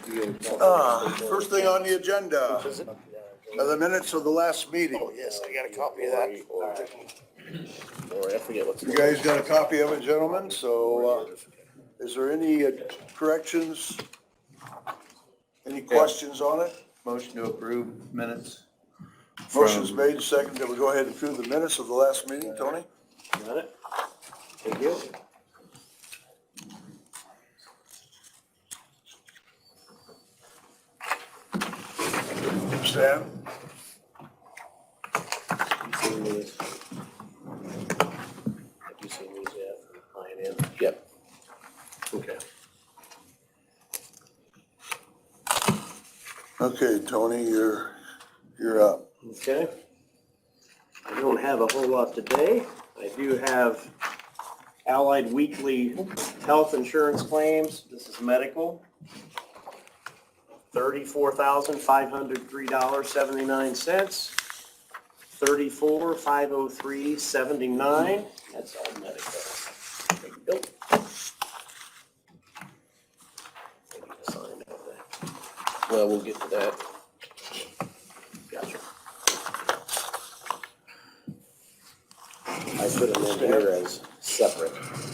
First thing on the agenda are the minutes of the last meeting. Oh, yes, I got a copy of that. Or I forget what's. You guys got a copy of it, gentlemen? So, is there any corrections? Any questions on it? Motion to approve minutes. Motion's made and seconded. We go ahead and approve the minutes of the last meeting. Tony? Got it? Thank you. Stan? Seen these? Have you seen these yet? Mine in? Yep. Okay. Okay, Tony, you're up. Okay. I don't have a whole lot today. I do have Allied Weekly Health Insurance claims. This is medical. $34,503.79. $34,503.79. That's all medical. There you go. I need to sign that. Well, we'll get to that. Gotcha. I put them in here as separate.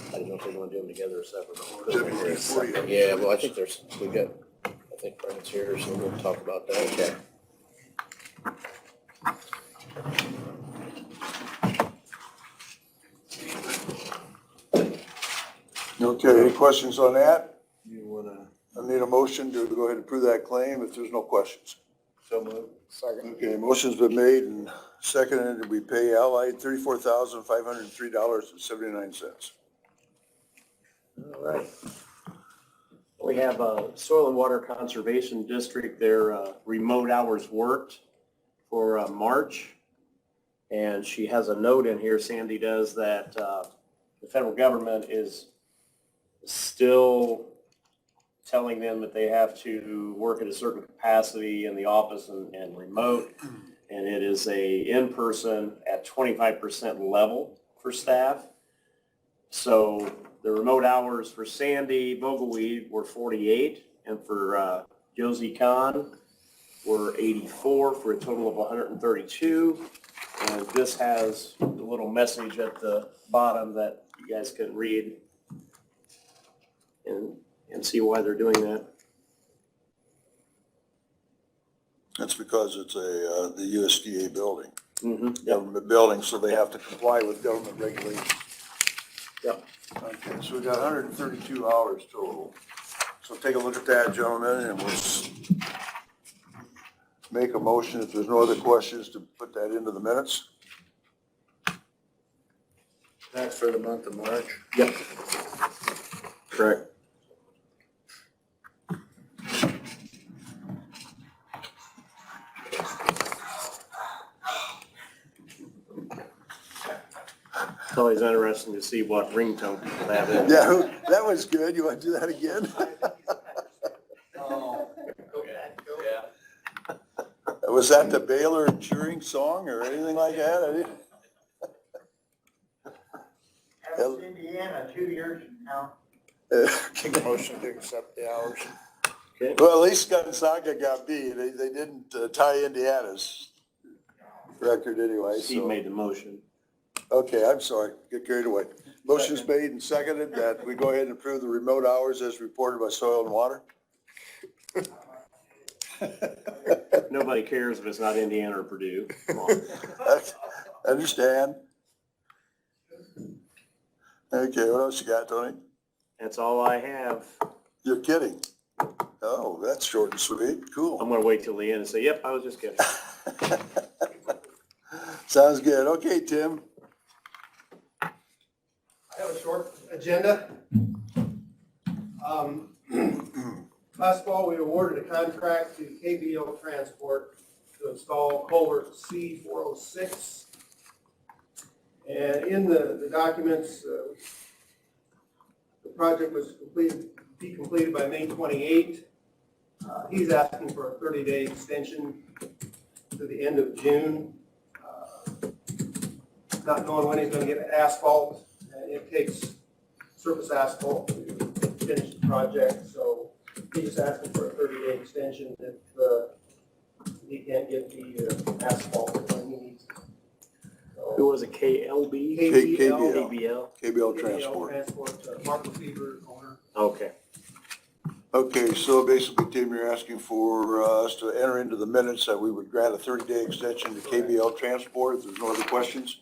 I didn't know if they want to do them together or separate. Yeah, well, I think we got, I think Brent's here, so we'll talk about that. Okay. Okay, any questions on that? You wanna? I need a motion to go ahead and approve that claim if there's no questions. So moved. Second. Okay, motion's been made and seconded, and we pay Allied $34,503.79. All right. We have Soil and Water Conservation District, their remote hours worked for March. And she has a note in here, Sandy does, that the federal government is still telling them that they have to work at a certain capacity in the office and remote. And it is a in-person at 25% level for staff. So the remote hours for Sandy Vogelweed were 48, and for Josie Kahn were 84, for a total of 132. And this has a little message at the bottom that you guys can read and see why they're doing that. That's because it's the USDA building, Mm-hmm. government building, so they have to comply with government regulations. Yep. Okay, so we got 132 hours total. So take a look at that, gentlemen, and we'll make a motion, if there's no other questions, to put that into the minutes. That's for the month of March. Yep. Correct. It's always interesting to see what ringtone people have in. Yeah, that was good. You want to do that again? Was that the Baylor cheering song or anything like that? I didn't. That was Indiana 2 years from now. Make a motion to accept the hours. Okay. Well, at least Gonzaga got beat. They didn't tie Indiana's record anyway. Steve made the motion. Okay, I'm sorry. Get carried away. Motion's made and seconded that we go ahead and approve the remote hours as reported by Soil and Water. Nobody cares if it's not Indiana or Purdue. Come on. Understand? Okay, what else you got, Tony? That's all I have. You're kidding. Oh, that's short and sweet. Cool. I'm gonna wait till the end and say, yep, I was just kidding. Sounds good. Okay, Tim. I have a short agenda. Last fall, we awarded a contract to KBO Transport to install culvert C406. And in the documents, the project was be completed by May 28. He's asking for a 30-day extension to the end of June. Not knowing when he's going to get asphalt, and it takes surface asphalt to finish the project, so he's just asking for a 30-day extension if he can't get the asphalt when he needs it. Who was it, KLB? KBL. KBL? KBL Transport. Mark Lefevre, owner. Okay. Okay, so basically, Tim, you're asking for us to enter into the minutes that we would grant a 30-day extension to KBL Transport if there's no other questions?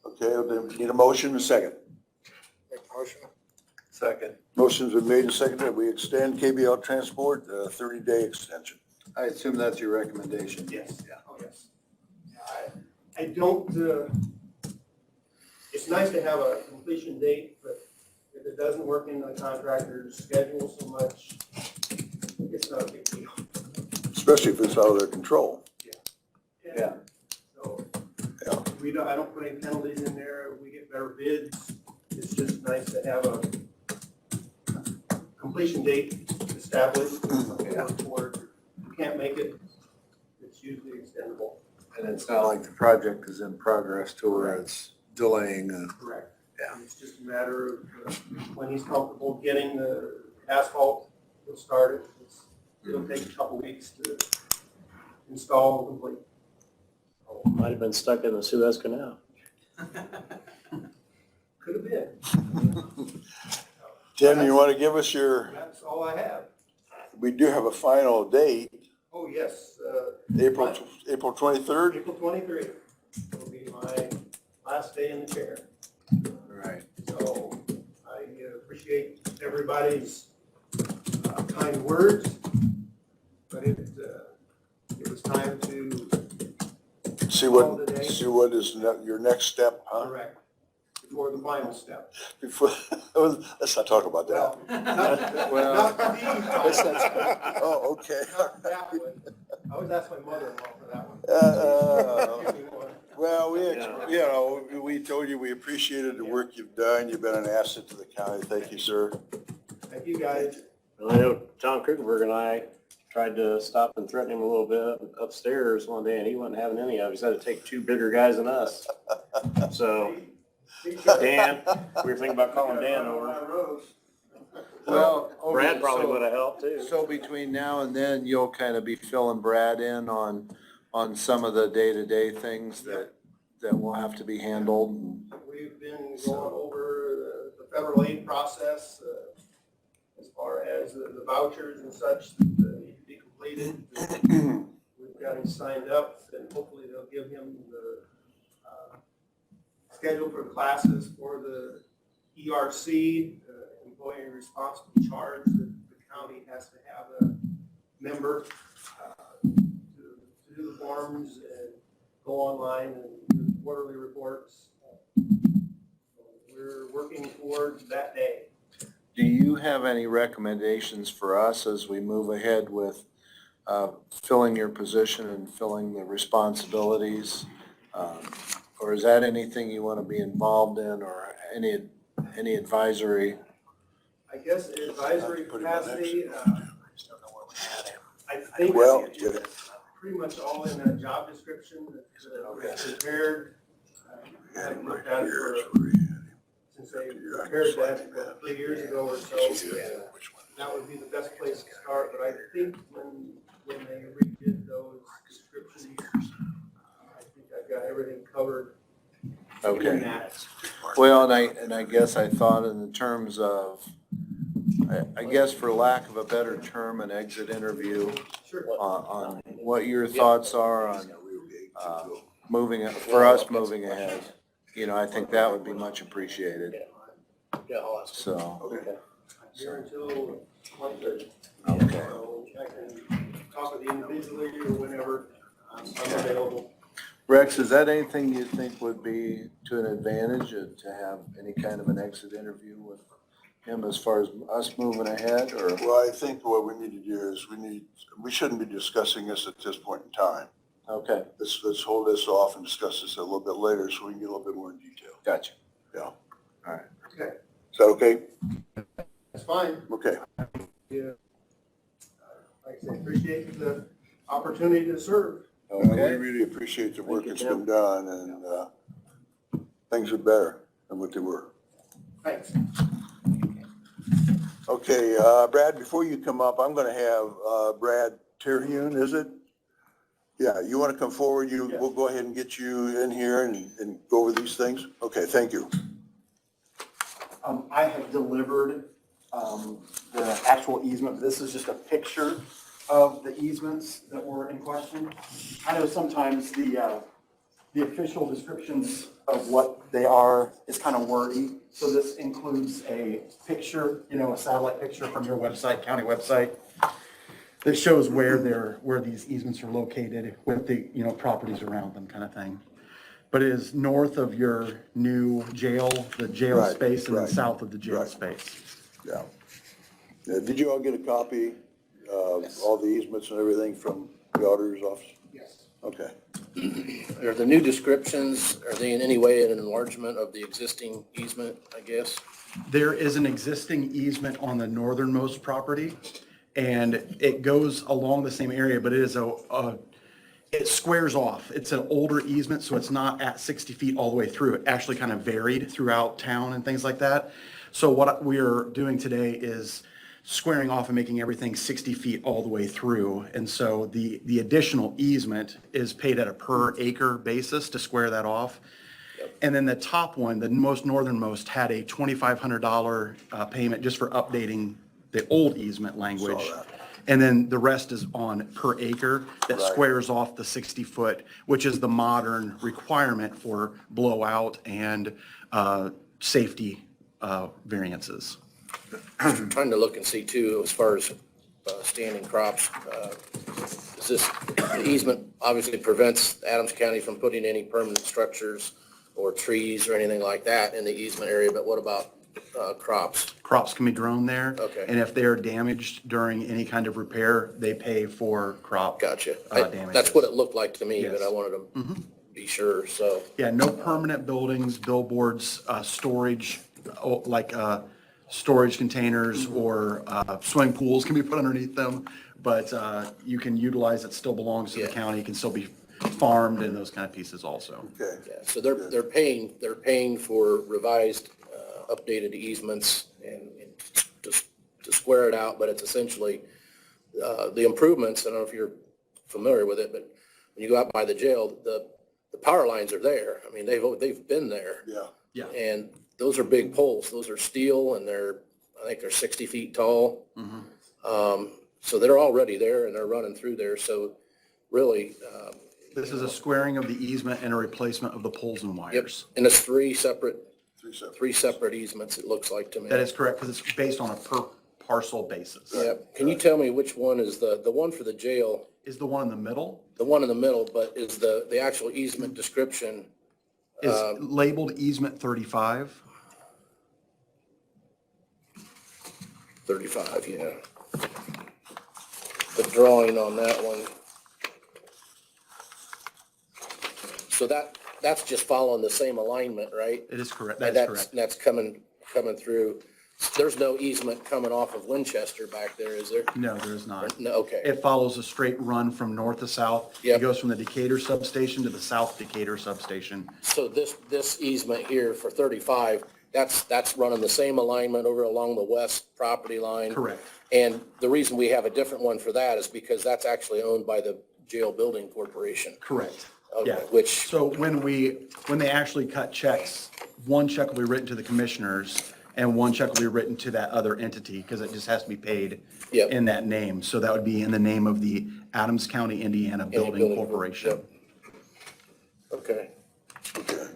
Okay, then need a motion and a second. Make a motion. Second. Motion's been made and seconded that we extend KBL Transport a 30-day extension. I assume that's your recommendation. Yes, oh, yes. I don't, it's nice to have a completion date, but if it doesn't work in the contractor's schedule so much, it's not a big deal. Especially if it's out of their control. Yeah. So, Yeah. I don't put any penalties in there, we get better bids. It's just nice to have a completion date established. Or if you can't make it, it's usually extendable. And it's not like the project is in progress to where it's delaying. Correct. Yeah. It's just a matter of when he's comfortable getting the asphalt, he'll start it. It'll take a couple weeks to install and complete. Might have been stuck in the Suez Canal. Could have been. Tim, you want to give us your, That's all I have. we do have a final date, Oh, yes, April 23rd? April 23rd will be my last day in the chair. Right. So I appreciate everybody's kind words, but it was time to See what is your next step, huh? correct before the final step. Before, let's not talk about that. Well, Not the Oh, okay. not that one. I always ask my mother-in-law for that one. Give me one. Well, we told you we appreciated the work you've done. You've been an asset to the county. Thank you, sir. Thank you, guys. Well, I know John Krugerberg and I tried to stop and threaten him a little bit upstairs one day, and he wasn't having any of it. He said to take two bigger guys than us. So, Dan, we were thinking about calling Dan over. well. Brad okay, probably so- would have helped too. So between now and then, you'll kind of be filling Brad in on some of the day-to-day things that will have to be handled. We've been going over the federal aid process as far as the vouchers and such that need to be completed. We've got him signed up, and hopefully they'll give him the schedule for classes for the ERC, employee responsible charge, that the county has to have a member to do the forms and go online and do quarterly reports. We're working towards that day. Do you have any recommendations for us as we move ahead with filling your position and filling the responsibilities? Or is that anything you want to be involved in, or any advisory? I guess advisory capacity, I think Well, it's pretty much all in that job description that's prepared. I haven't looked at it since they prepared that 3 years ago or so. That would be the best place to start, but I think when they redid those descriptions, I think I've got everything covered in Okay. that. Well, and I guess I thought in the terms of, I guess for lack of a better term, an exit interview Sure. on what your thoughts are on moving ahead. I think that would be much appreciated. Yeah, I'll ask. So, Okay. Here until 1:30. okay. So I can talk with you individually or whenever I'm available. Rex, is that anything you think would be to an advantage to have any kind of an exit interview with him as far as us moving ahead, or? Well, I think what we need to do is we shouldn't be discussing this at this point in time. Okay, Let's hold this off and discuss this a little bit later so we can get a little bit more in detail. gotcha. Yeah. All right. Okay, Is that okay? that's fine. Okay. Yeah. Like I say, appreciate the opportunity to serve. We really appreciate the work that's been done, and things are better than what they were. Thanks. Okay, Brad, before you come up, I'm gonna have, Brad Terhune, is it? Yeah, you wanna come forward? We'll go ahead and get you in here and go over these things? Okay, thank you. I have delivered the actual easement. This is just a picture of the easements that were in question. I know sometimes the official descriptions of what they are is kind of wordy. So this includes a picture, a satellite picture from your website, county website, that shows where these easements are located with the, properties around them kind of thing. But it is north of your new jail, the jail Right, space, and then right, south of the jail right. space. Yeah. Did you all get a copy of all the easements and everything from the auditor's office? Yes. Okay. Are the new descriptions, are they in any way an enlargement of the existing easement, I guess? There is an existing easement on the northernmost property, and it goes along the same area, but it is it squares off. It's an older easement, so it's not at 60 feet all the way through. It actually kind of varied throughout town and things like that. So what we're doing today is squaring off and making everything 60 feet all the way through. And so the additional easement is paid at a per acre basis to square that off. And then the top one, the most northernmost, had a $2,500 payment just for updating the old easement language. Saw that. And then the rest is on per acre that Right. squares off the 60-foot, which is the modern requirement for blowout and safety variances. Trying to look and see too, as far as standing crops, is this, the easement obviously prevents Adams County from putting any permanent structures or trees or anything like that in the easement area, but what about crops? Crops can be grown there. Okay. And if they're damaged during any kind of repair, they pay for crop Gotcha. damages. That's what it looked like to me, but Yes. I wanted to be sure, so. Yeah, no permanent buildings, billboards, storage, storage containers or swimming pools can be put underneath them, but you can utilize it, still belongs to the Yeah. county, it can still be farmed and those kind of pieces also. Okay. Yeah, so they're paying for revised, updated easements and to square it out, but it's essentially, the improvements, I don't know if you're familiar with it, but when you go out by the jail, the power lines are there. I mean, they've been there. Yeah. Yeah, And those are big poles. Those are steel and I think they're 60 feet tall. So they're already there and they're running through there. So really, this is a squaring of the easement and a replacement of the poles and yep. wires. And it's three separate Three separate. easements, it looks like to me. That is correct, because it's based on a per parcel basis. Yep. Can you tell me which one is the one for the jail, Is the one in the middle, the one in the middle, but is the actual easement description? is labeled easement 35. 35, yeah. The drawing on that one. So that's just following the same alignment, right? It is correct, And that is correct. that's coming through. There's no easement coming off of Winchester back there, is there? No, there is not. No, okay. It follows a straight run from north to south. Yep. It goes from the Decatur substation to the South Decatur substation. So this easement here for 35, that's running the same alignment over along the west property line? Correct. And the reason we have a different one for that is because that's actually owned by the Jail Building Corporation. Correct. Okay, Yeah. which, So when they actually cut checks, one check will be written to the commissioners and one check will be written to that other entity, because it just has to be paid Yep. in that name. So that would be in the name of the Adams County, Indiana Building Building Corporation. Yep. Okay. Okay.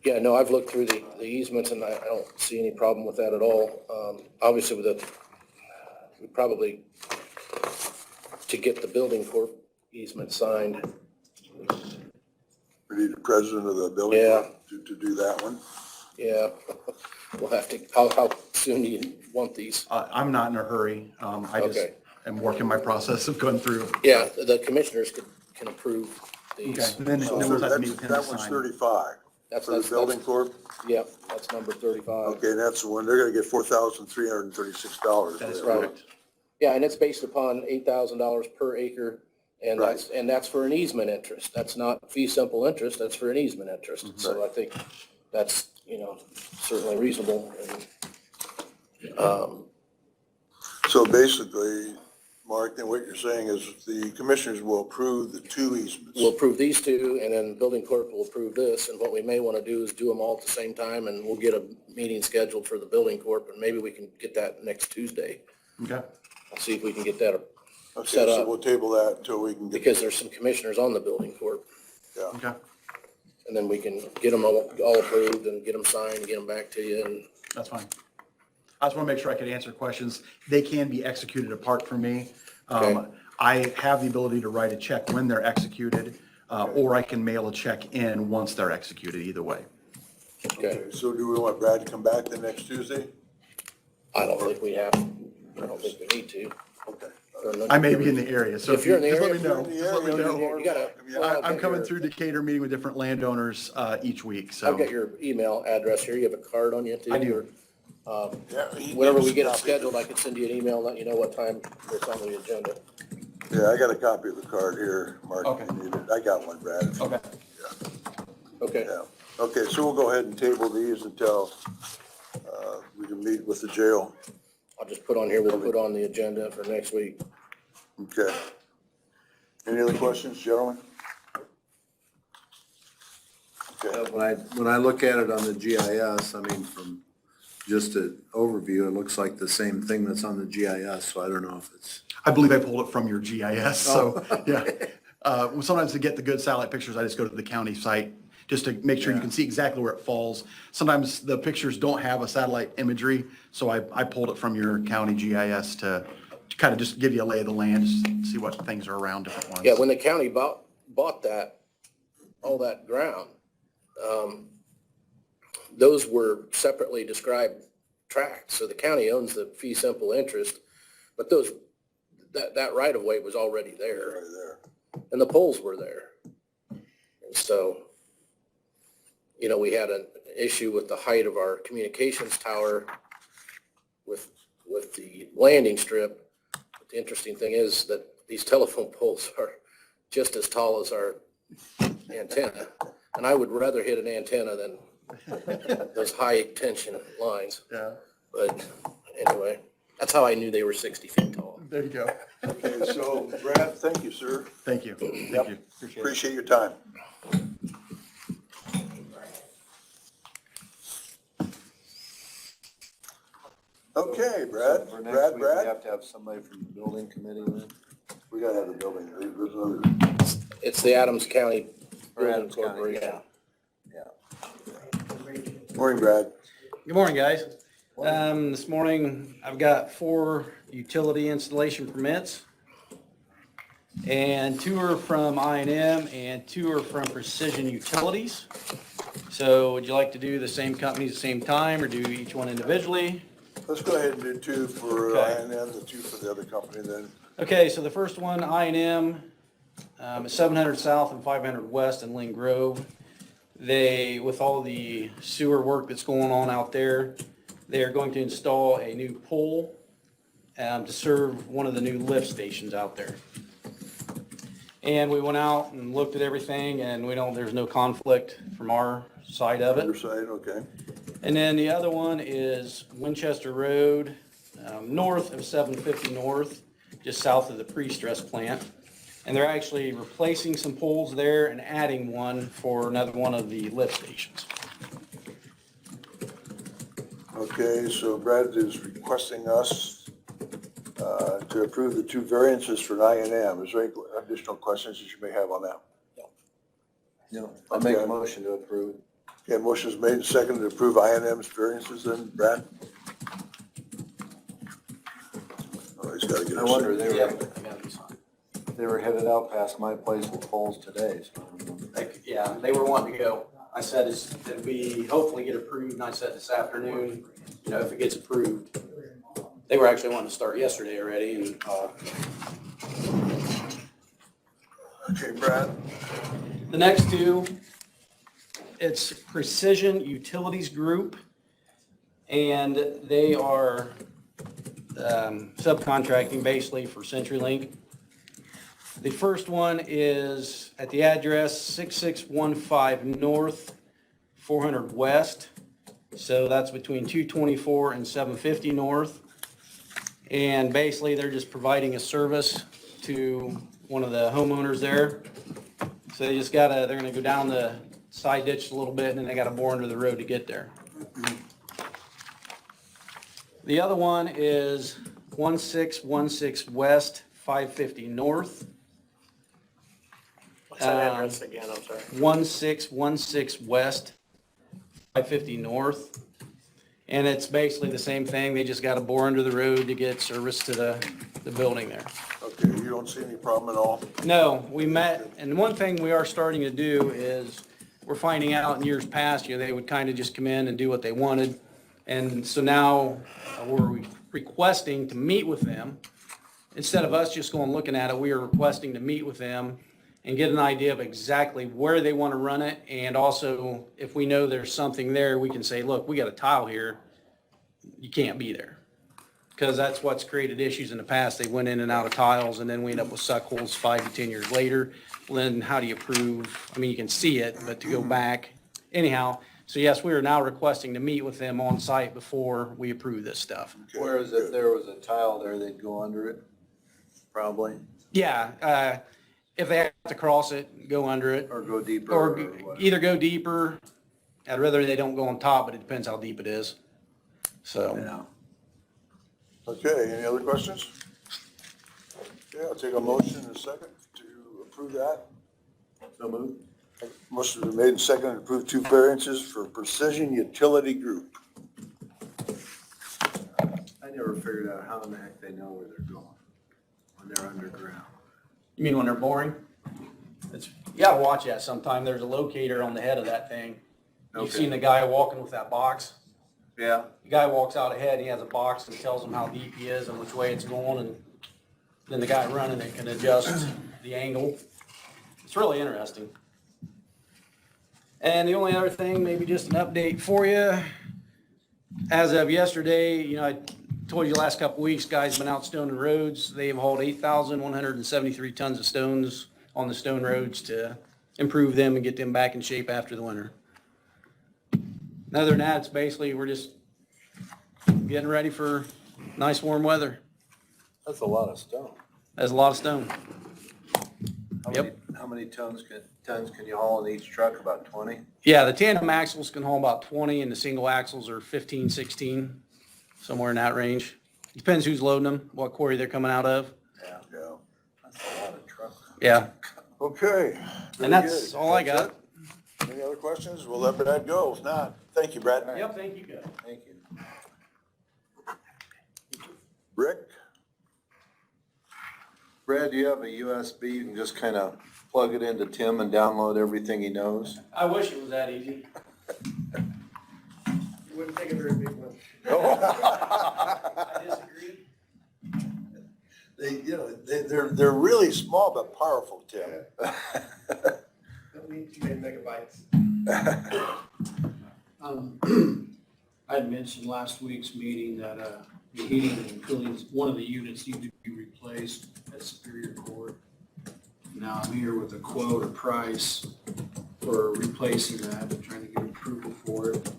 Yeah, no, I've looked through the easements and I don't see any problem with that at all. Obviously we probably, to get the building corp easement signed, We need the president of the building Yeah. to do that one. yeah, we'll have to, how soon do you want these? I'm not in a hurry. I just Okay. am working my process of going through. Yeah, the commissioners can approve Okay, these. and then So we'll have to meet with him to that one's sign. 35 That's- for the that's- building corp. Yep, that's number 35. Okay, and that's the one, they're gonna get $4,336. That is for that. correct. Yeah, and it's based upon $8,000 per acre, and that's for an easement interest. That's not fee simple interest, that's for an easement interest. So I think that's, certainly reasonable. And, So basically, Mark, then what you're saying is the commissioners will approve the two easements. We'll approve these two, and then building corp will approve this, and what we may want to do is do them all at the same time, and we'll get a meeting scheduled for the building corp, and maybe we can get that next Tuesday. Okay. I'll see if we can get that, Okay, set so up. we'll table that until we can get. because there's some commissioners on the building corp, Yeah, Okay. and then we can get them all approved and get them signed, and get them back to you, and That's fine. I just want to make sure I could answer questions. They can be executed apart from me. Okay. I have the ability to write a check when they're executed, or I can mail a check in once they're executed, either way. okay. so do we want Brad to come back the next Tuesday? I don't think we have, I don't think we need to. Okay. I may be in the area, so If you're in the just let area, me know. if you're in the Just let me area, know. You gotta. I'm coming through Decatur, meeting with different landowners each week, so. I've got your email address here, you have a card on you too? I do. Yeah, he Whenever needs we a get it copy. scheduled, I could send you an email, let you know what time it's on the agenda. Yeah, I got a copy of the card here, Mark, Okay. if you need it. I got one, Brad. Okay. Okay, Yeah, okay, so we'll go ahead and table these until, we can meet with the jail. I'll just put on here, we'll put on the agenda for next week. Okay. Any other questions, gentlemen? Okay, When I look at it on the GIS, I mean, from just an overview, it looks like the same thing that's on the GIS, so I don't know if it's. I believe I pulled it from your GIS, so, yeah. Sometimes to get the good satellite pictures, I just go to the county site, just to make sure you can see exactly where it falls. Sometimes the pictures don't have a satellite imagery, so I pulled it from your county GIS to kind of just give you a lay of the land, just see what things are around different ones. Yeah, when the county bought that, all that ground, those were separately described tracts, so the county owns the fee simple interest, but that right of way was already there, right there. and the poles were there. And so, we had an issue with the height of our communications tower with the landing strip. But the interesting thing is that these telephone poles are just as tall as our antenna, and I would rather hit an antenna than those high tension lines. Yeah, But anyway, that's how I knew they were 60 feet tall. there you go. Okay, so Brad, thank you, sir. Thank you. Thank Yep. you. Appreciate your time. Okay, Brad, For next week, we Brad, have to have somebody from the building committee then. we gotta have the building, there's another, It's the Adams County Or Building Adams County, Corporation. morning, Brad. Good morning, guys. This morning, I've got 4 utility installation permits. And 2 are from I&M and 2 are from Precision Utilities. So would you like to do the same companies at the same time or do each one individually? Let's go ahead and do 2 for Okay. I&M, the 2 for the other company then. Okay, so the first one, I&M, is 700 South and 500 West in Lynn Grove. They, with all the sewer work that's going on out there, they are going to install a new pole to serve one of the new lift stations out there. And we went out and looked at everything, and there's no conflict from our side of Other it. side, okay. And then the other one is Winchester Road, north of 750 North, just south of the pre-stress plant. And they're actually replacing some poles there and adding one for another one of the lift stations. Okay, so Brad is requesting us to approve the 2 variances for I&M. Is there any additional questions that you may have on that? No, I'll make a Okay. motion to approve. Okay, motion's made and seconded to approve I&M's variances then, Brad? Oh, he's gotta get I us. wonder, Yeah. they were headed out past my place with poles today, so. I don't know. Yeah, they were wanting to go. I said, that we hopefully get approved, and I said this afternoon, if it gets approved. They were actually wanting to start yesterday already, and, Okay, Brad? the next 2, it's Precision Utilities Group, and they are subcontracting basically for CenturyLink. The first one is at the address 6615 North, 400 West. So that's between 224 and 750 North. And basically, they're just providing a service to one of the homeowners there. So they're gonna go down the side ditch a little bit, and then they gotta bore under the road to get there. The other one is 1616 West, 550 North. What's that address again? I'm sorry. 1616 West, 550 North. And it's basically the same thing. They just got to bore under the road to get service to the building there. Okay, you don't see any problem at all? No, we met, and one thing we are starting to do is we're finding out in years past, they would kind of just come in and do what they wanted. And so now we're requesting to meet with them. Instead of us just going looking at it, we are requesting to meet with them and get an idea of exactly where they want to run it. And also, if we know there's something there, we can say, look, we got a tile here. You can't be there. Because that's what's created issues in the past. They went in and out of tiles, and then we end up with suck holes 5 to 10 years later. Well, then how do you prove? I mean, you can see it, but to go back. Anyhow, so yes, we are now requesting to meet with them on site before we approve this stuff. Whereas if there was a tile there, they'd go under it, probably, Yeah, if they have to cross it, go under it. or go deeper, Or or what. either go deeper. I'd rather they don't go on top, but it depends how deep it is. So, Yeah. Okay, any other questions? Okay, I'll take a motion in a second to approve that. So moved. Motion been made and seconded to approve 2 variances for Precision Utility Group. I never figured out how in the heck they know where they're going when they're underground. you mean when they're boring? You gotta watch that sometime. There's a locator on the head of that thing. You've Okay. seen the guy walking with that box? Yeah. The guy walks out ahead, he has a box and tells him how deep he is and which way it's going, and then the guy running it can adjust the angle. It's really interesting. And the only other thing, maybe just an update for you. As of yesterday, I told you the last couple weeks, guys been out stoning roads. They've hauled 8,173 tons of stones on the stone roads to improve them and get them back in shape after the winter. Other than that, it's basically, we're just getting ready for nice warm weather. That's a lot of stone. That's a lot of stone. How many tons can you haul in each truck? About 20? Yeah, the tandem axles can haul about 20 and the single axles are 15, 16, somewhere in that range. Depends who's loading them, what quarry they're coming out of. Yeah. Yeah. That's a lot of trucks. Yeah, Okay. very and that's good. all I That's got. it. Any other questions? We'll let Brad go. If not, thank you, Brad. Yep, thank you, guys. Thank you. Rick? Brad, do you have a USB? You can just kind of plug it into Tim and download everything he knows. I wish it was that easy. Wouldn't take a very big one. I disagree. They're really small but powerful, Tim. Don't need too many megabytes. I had mentioned last week's meeting that the heating and cooling, one of the units needed to be replaced at Superior Court. Now I'm here with a quote or price for replacing that, I'm trying to get approval for it.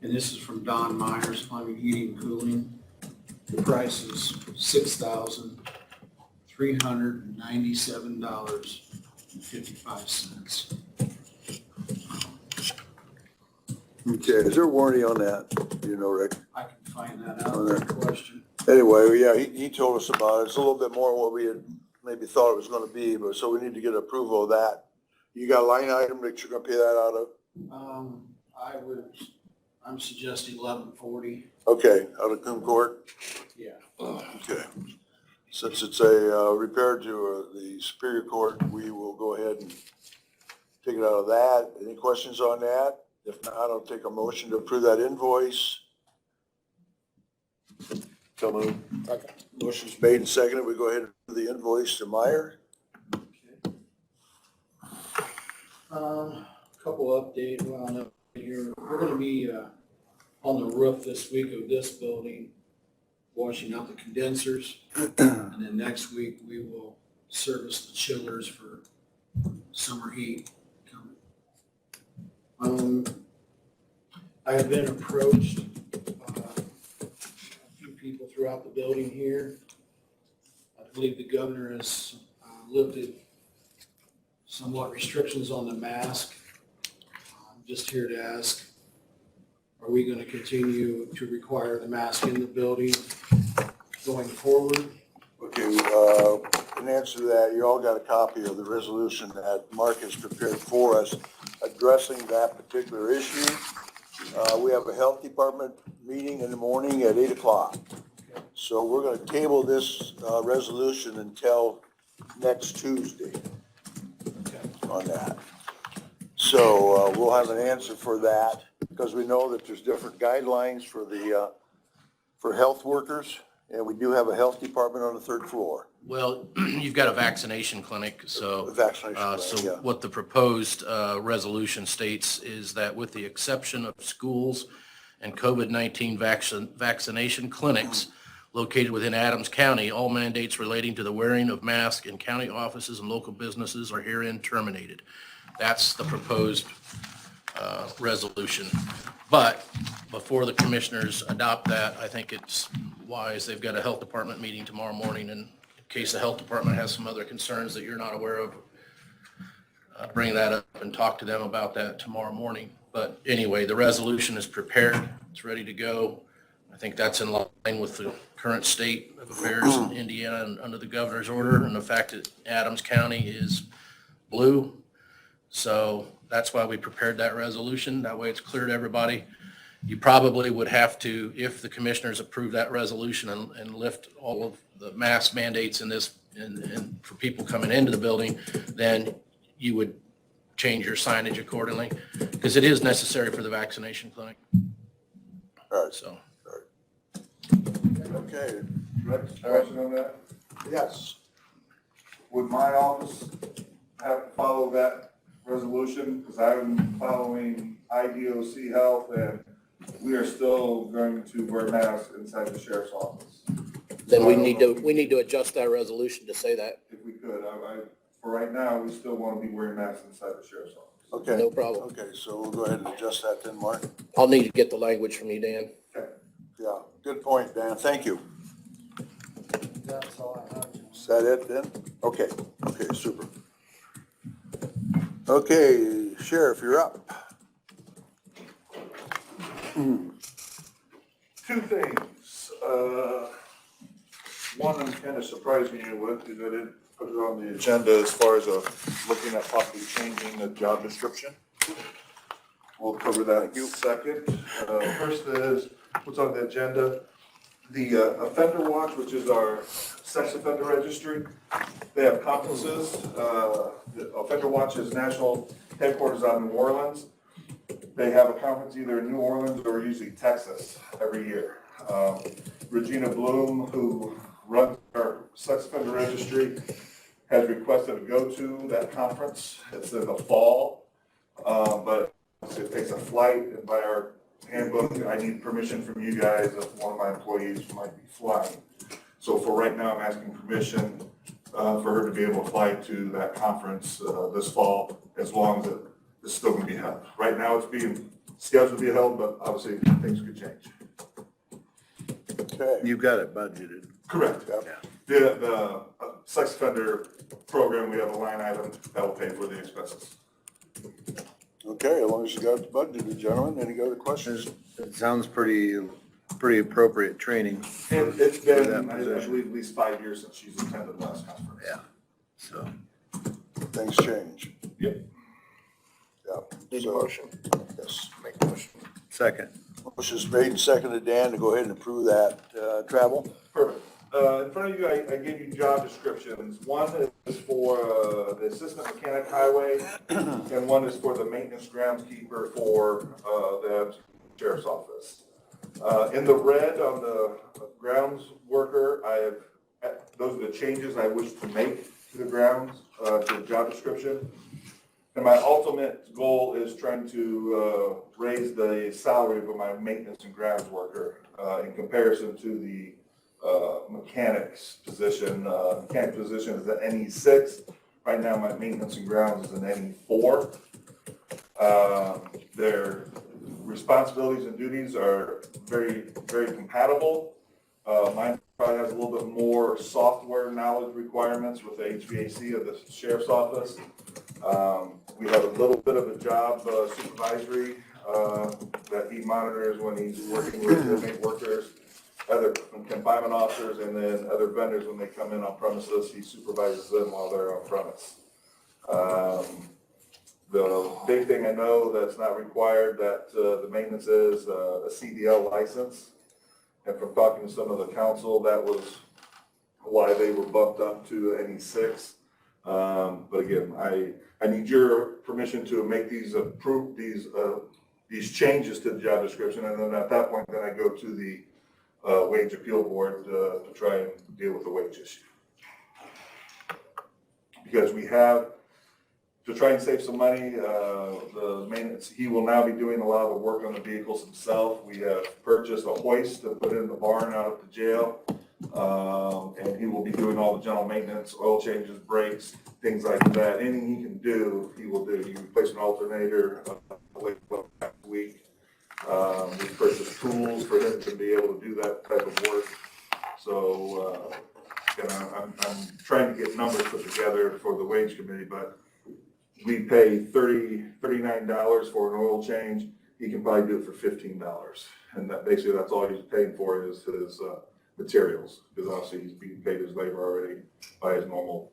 And this is from Don Myers, Plumbing, Heating, and Cooling. The price is $6,397.55. Okay, is there a warranty on that? Do you know, Rick? I can find that out, good question. Anyway, yeah, he told us about it. It's a little bit more than what we had maybe thought it was gonna be, but so we need to get approval of that. You got a line item that you're gonna pay that out of? I'm suggesting 1140. Okay, out of Coon Court? Yeah. Okay. Since it's a repair to the Superior Court, we will go ahead and take it out of that. Any questions on that? If not, I'll take a motion to approve that invoice. So moved. Motion's made and seconded. We go ahead and do the invoice to Meyer. Couple update, here. We're gonna be, on the roof this week of this building, washing out the condensers. And then next week, we will service the chillers for summer heat coming. I have been approached, a few people throughout the building here. I believe the governor has lifted somewhat restrictions on the mask. I'm just here to ask, are we going to continue to require the mask in the building going forward? Okay, in answer to that, you all got a copy of the resolution that Mark has prepared for us addressing that particular issue. We have a health department meeting in the morning at 8 o'clock. So we're going to table this resolution until next Tuesday on that. So we'll have an answer for that because we know that there's different guidelines for the for health workers, and we do have a health department on the third floor. Well, you've got a vaccination clinic, so. Vaccination clinic, So yeah. what the proposed resolution states is that with the exception of schools and COVID-19 vaccination clinics located within Adams County, all mandates relating to the wearing of masks in county offices and local businesses are herein terminated. That's the proposed resolution. But before the commissioners adopt that, I think it's wise, they've got a health department meeting tomorrow morning, and in case the health department has some other concerns that you're not aware of, bring that up and talk to them about that tomorrow morning. But anyway, the resolution is prepared. It's ready to go. I think that's in line with the current state of affairs in Indiana and under the governor's order and the fact that Adams County is blue. So that's why we prepared that resolution. That way it's clear to everybody. You probably would have to, if the commissioners approve that resolution and lift all of the mask mandates in this and for people coming into the building, then you would change your signage accordingly because it is necessary for the vaccination clinic. All right, So. Okay, Next question on that, yes. would my office have to follow that resolution? Because I'm following IDOC Health and we are still going to wear masks inside the sheriff's office. Then we need to adjust that resolution to say that. If we could, for right now, we still want to be wearing masks inside the sheriff's office. Okay. No problem. Okay, so we'll go ahead and adjust that then, Mark. I'll need to get the language from you, Dan. Okay. Yeah, good point, Dan. Thank you. That's all I have. Is that it then? Okay, super. Okay, Sheriff, you're up. Two things. One I'm kind of surprising you with is I didn't put it on the agenda as far as looking at possibly changing the job description. We'll cover that in a second. First is, what's on the agenda? The Offender Watch, which is our sex offender registry, they have conferences. The Offender Watch is national headquarters out in New Orleans. They have a conference either in New Orleans or usually Texas every year. Regina Bloom, who runs our sex offender registry, has requested to go to that conference. It's in the fall, but it takes a flight, and by our handbook, I need permission from you guys if one of my employees might be flying. So for right now, I'm asking permission for her to be able to fly to that conference this fall, as long as it's still going to be held. Right now, it's being scheduled to be held, but obviously things could change. Okay. You've got it budgeted. Correct. The sex offender program, we have a line item that will pay for the expenses. Okay, as long as you got it budgeted, gentlemen. Any other questions? It sounds pretty appropriate training. And it's For been, that I position. believe, at least 5 years since she's attended the last conference. Yeah, so. Things change. Yep. Yeah. Need a So, motion. yes. Make a motion. Second. Motion's made and seconded, Dan, to go ahead and approve that travel. Perfect. In front of you, I gave you job descriptions. One is for the assistant mechanic highway, and one is for the maintenance groundskeeper for the sheriff's office. In the red on the grounds worker, those are the changes I wish to make to the grounds, to the job description. And my ultimate goal is trying to raise the salary of my maintenance and grounds worker in comparison to the mechanic's position. Mechanic position is at NE6. Right now, my maintenance and grounds is an NE4. Their responsibilities and duties are very, very compatible. Mine probably has a little bit more software knowledge requirements with the HVAC of the sheriff's office. We have a little bit of a job supervisory that he monitors when he's working with inmate workers, other confinement officers, and then other vendors when they come in on premises. He supervises them while they're on premise. The big thing I know that's not required that the maintenance is a CDL license. And from talking to some of the council, that was why they were bumped up to NE6. But again, I need your permission to make these changes to the job description, and then at that point, then I go to the wage appeal board to try and deal with the wage issue. Because we have, to try and save some money, the maintenance, he will now be doing a lot of the work on the vehicles himself. We have purchased a hoist to put in the barn out at the jail. And he will be doing all the general maintenance, oil changes, brakes, things like that. Anything he can do, he will do. He replaced an alternator last week. We purchased tools for him to be able to do that type of work. So, and I'm trying to get numbers put together for the wage committee, but we pay $39 for an oil change. He can probably do it for $15. And that basically that's all he's paying for is his materials, because obviously he's being paid his labor already by his normal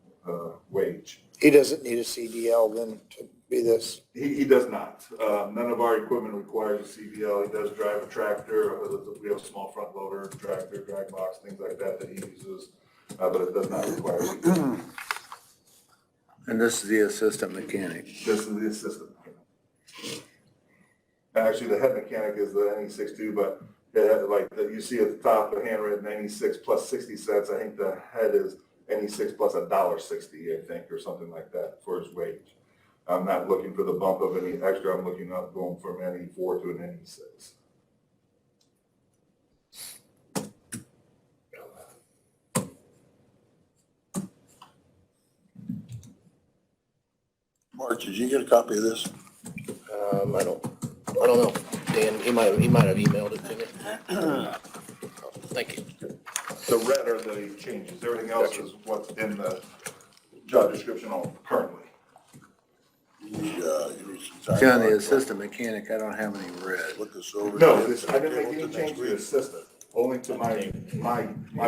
wage. He doesn't need a CDL then to be this? He does not. None of our equipment requires a CDL. He does drive a tractor. We have a small front loader, tractor, drag box, things like that he uses, but it does not require a CDL. And this is the assistant mechanic. This is the assistant mechanic. Actually, the head mechanic is the NE6 too, but like that you see at the top, the handwritten NE6 plus 60 cents. I think the head is NE6 plus $1.60, I think, or something like that for his wage. I'm not looking for the bump of any extra. I'm looking up going from NE4 to an NE6. Mark, did you get a copy of this? I don't know. Dan, he might have emailed it to me. Thank you. The red are the changes. Everything else is what's in the job description currently. You need some time. See, on the Mark. assistant mechanic, I don't have any red. Look this over. No, I didn't make any change to the assistant, only to my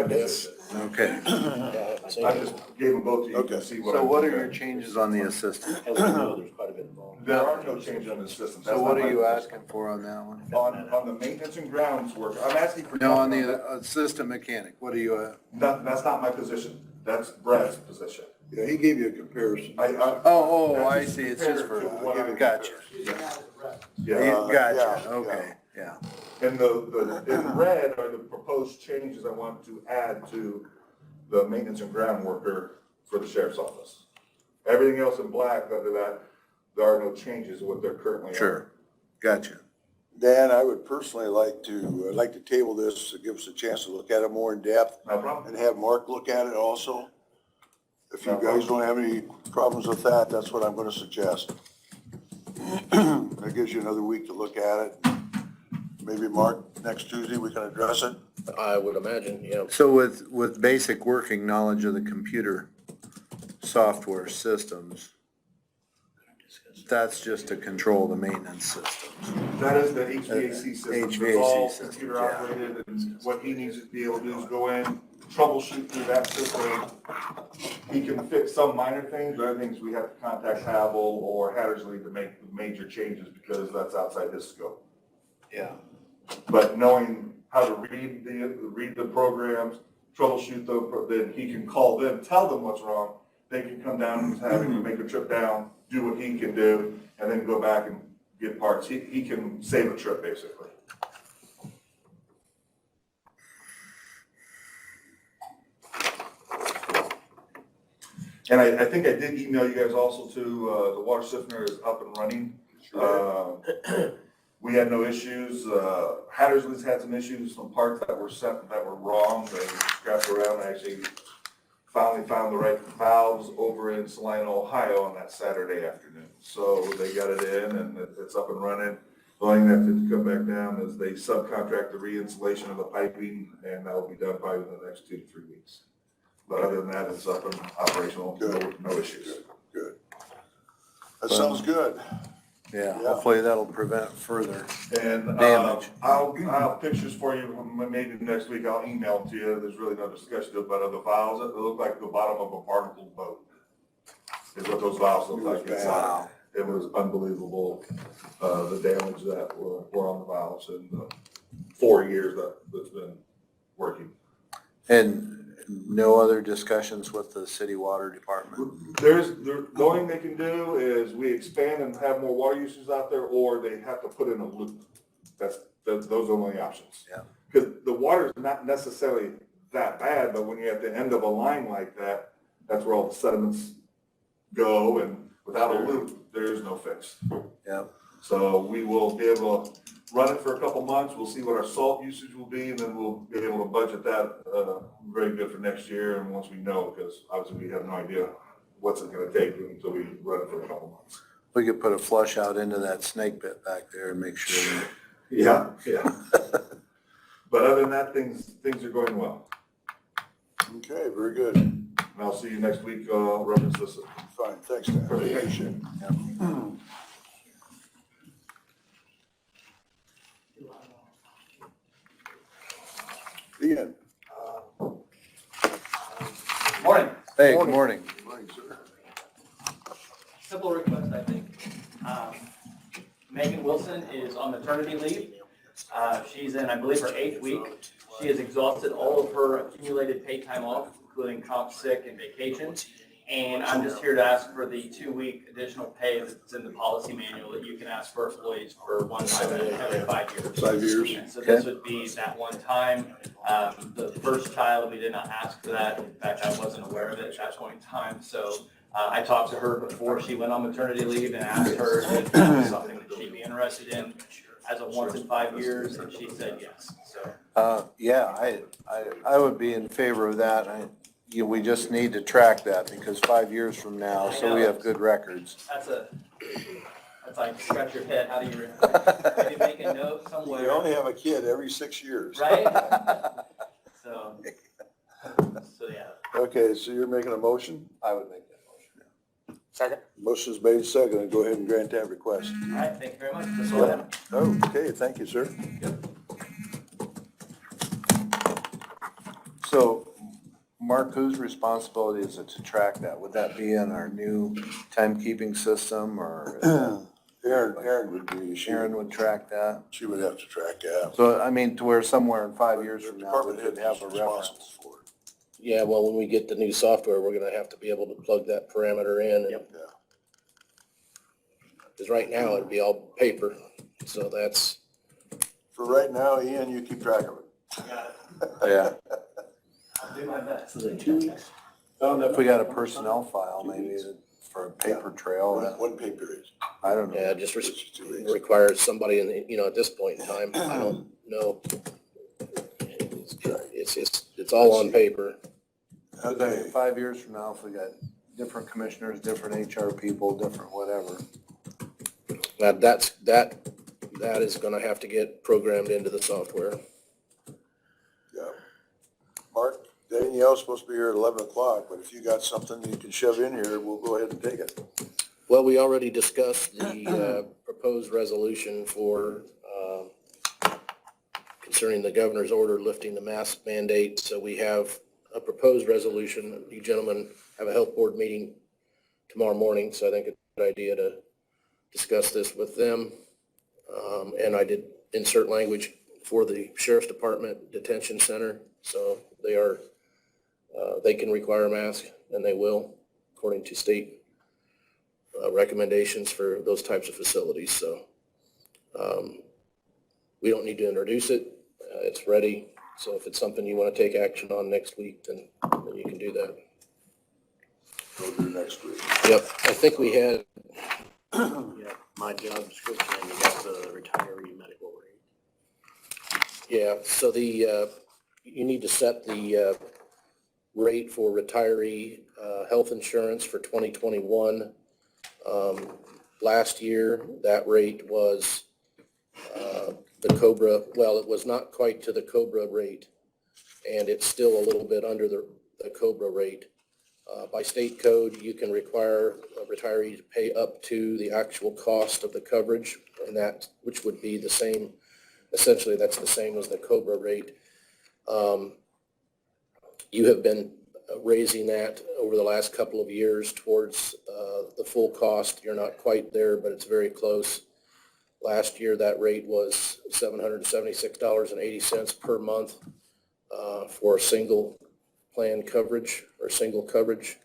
position. Okay. I just gave them both to you to see what. So what are your changes on the assistant? As we know, there's quite a bit involved. There are no changes on the assistant. So what are you asking for on that one? On the maintenance and grounds work, I'm asking for. No, on the assistant mechanic, what are you, That's not my position. That's Brad's position. Yeah, he gave you a comparison. I see, it's just for, gotcha. Yeah. Gotcha, yeah. okay, yeah. And in red are the proposed changes I want to add to the maintenance and ground worker for the sheriff's office. Everything else in black, under that, there are no changes to what they're currently on. Sure, gotcha. Dan, I would personally like to table this to give us a chance to look at it more in depth No problem. and have Mark look at it also. If you guys don't have any problems with that, that's what I'm gonna suggest. That gives you another week to look at it. Maybe Mark, next Tuesday, we can address it. I would imagine, yeah. So with basic working knowledge of the computer software systems, that's just to control the maintenance systems. That is the HVAC system. HVAC It's all system, computer yeah. operated, and what he needs to be able to do is go in, troubleshoot through that system. He can fix some minor things, but other things we have to contact Havel or Hattersley to make the major changes because that's outside his scope. Yeah. But knowing how to read the programs, troubleshoot them, then he can call them, tell them what's wrong. They can come down and have him make a trip down, do what he can do, and then go back and get parts. He can save a trip, basically. And I think I did email you guys also to, the water siftener is up and running. We had no issues. Hattersley's had some issues, some parts that were sent that were wrong. They scrapped around. I actually finally found the right valves over in Salina, Ohio on that Saturday afternoon. So they got it in and it's up and running. The only thing that did come back down is they subcontract the re-installation of the piping, and that'll be done probably in the next 2 to 3 weeks. But other than that, it's up and operational, no issues. Good. That sounds good. Yeah, hopefully that'll prevent further. And Damage. I'll have pictures for you, maybe next week, I'll email them to you. There's really no discussion about the valves. They look like the bottom of a barnacle boat. Is what those valves look like inside. Wow. It was unbelievable, the damage that were on the valves in the 4 years that's been working. And no other discussions with the city water department? The only thing they can do is we expand and have more water users out there, or they have to put in a loop. Those are the only options. Yeah. Because the water is not necessarily that bad, but when you're at the end of a line like that, that's where all the sediments go, and without a loop, there is no fix. Yeah. So we will be able to run it for a couple months, we'll see what our salt usage will be, and then we'll be able to budget that, very good for next year, and once we know, because obviously we have no idea what's it gonna take until we run it for a couple months. We could put a flush out into that snake pit back there and make sure. Yeah. But other than that, things are going well. Okay, very good. And I'll see you next week, reference this. Fine, thanks, Dan. Perfect. Appreciate it. Ian. Morning. Hey, good morning. Morning, sir. Simple request, I think. Megan Wilson is on maternity leave. She's in, I believe, her 8th week. She has exhausted all of her accumulated paid time off, including comp, sick, and vacation. And I'm just here to ask for the 2-week additional pay that's in the policy manual that you can ask for employees for one time every 5 years. 5 years. And so this would be that one time. The first child, we did not ask for that. In fact, I wasn't aware of it at that point in time. So I talked to her before she went on maternity leave and asked her if it was something that she'd be interested in as a once in 5 years, and she said yes. So Yeah, I would be in favor of that. We just need to track that because 5 years from now, so we have good records. that's like scratch your head. How do you make a note somewhere? You only have a kid every 6 years. Right? So yeah. Okay, so you're making a motion? I would make that motion. Second. Motion's made second, go ahead and grant that request. All right, thank you very much. That's all I have. Oh, okay, thank you, sir. So, Mark, whose responsibility is it to track that? Would that be in our new timekeeping system or Aaron would be, Sharon would track that? she would have to track that. So, I mean, to where somewhere in 5 years from now, we Department could head have is a responsible reference. for it. Yeah, well, when we get the new software, we're gonna have to be able to plug that parameter in. Yep. Yeah. Because right now, it'd be all paper, so that's, For right now, Ian, you keep track of it. Got it. Yeah. I'll do my best. So then 2 weeks? If we got a personnel file, maybe for a paper trail, One pay period. I don't know. yeah, just requires somebody in, at this point in time, I don't know. It's all on paper. Okay, 5 years from now, if we got different commissioners, different HR people, different whatever. Now, that is gonna have to get programmed into the software. yeah. Mark, Danielle's supposed to be here at 11 o'clock, but if you got something you can shove in here, we'll go ahead and take it. Well, we already discussed the proposed resolution for, concerning the governor's order lifting the mask mandate. So we have a proposed resolution. You gentlemen have a health board meeting tomorrow morning, so I think it's a good idea to discuss this with them. And I did insert language for the sheriff's department detention center. So they can require a mask, and they will, according to state recommendations for those types of facilities. So we don't need to introduce it. It's ready. So if it's something you want to take action on next week, then you can do that. Go do next week. Yep, I think we had, Yeah, my job description, and you got the retiree medical rate. yeah, so you need to set the rate for retiree health insurance for 2021. Last year, that rate was the Cobra, well, it was not quite to the Cobra rate, and it's still a little bit under the Cobra rate. By state code, you can require a retiree to pay up to the actual cost of the coverage, and that, which would be the same, essentially that's the same as the Cobra rate. You have been raising that over the last couple of years towards the full cost. You're not quite there, but it's very close. Last year, that rate was $776.80 per month for a single plan coverage or single coverage.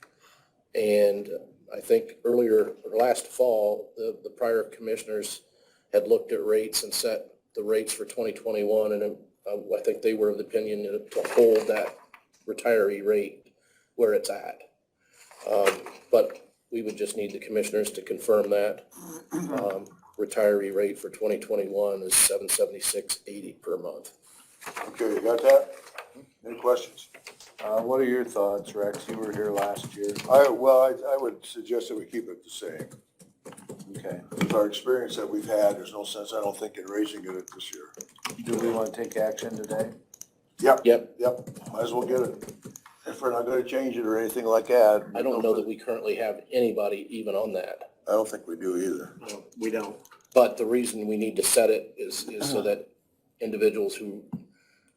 And I think earlier, or last fall, the prior commissioners had looked at rates and set the rates for 2021, and I think they were of the opinion to hold that retiree rate where it's at. But we would just need the commissioners to confirm that. Retiree rate for 2021 is $776.80 per month. Okay, you got that? Any questions? What are your thoughts, Rex? You were here last year. I would suggest that we keep it the same. Okay. With our experience that we've had, there's no sense, I don't think, in raising it this year. Do we want to take action today? Yep, Yep. might as well get it. If we're not gonna change it or anything like that. I don't know that we currently have anybody even on that. I don't think we do either. No, we don't. But the reason we need to set it is so that individuals who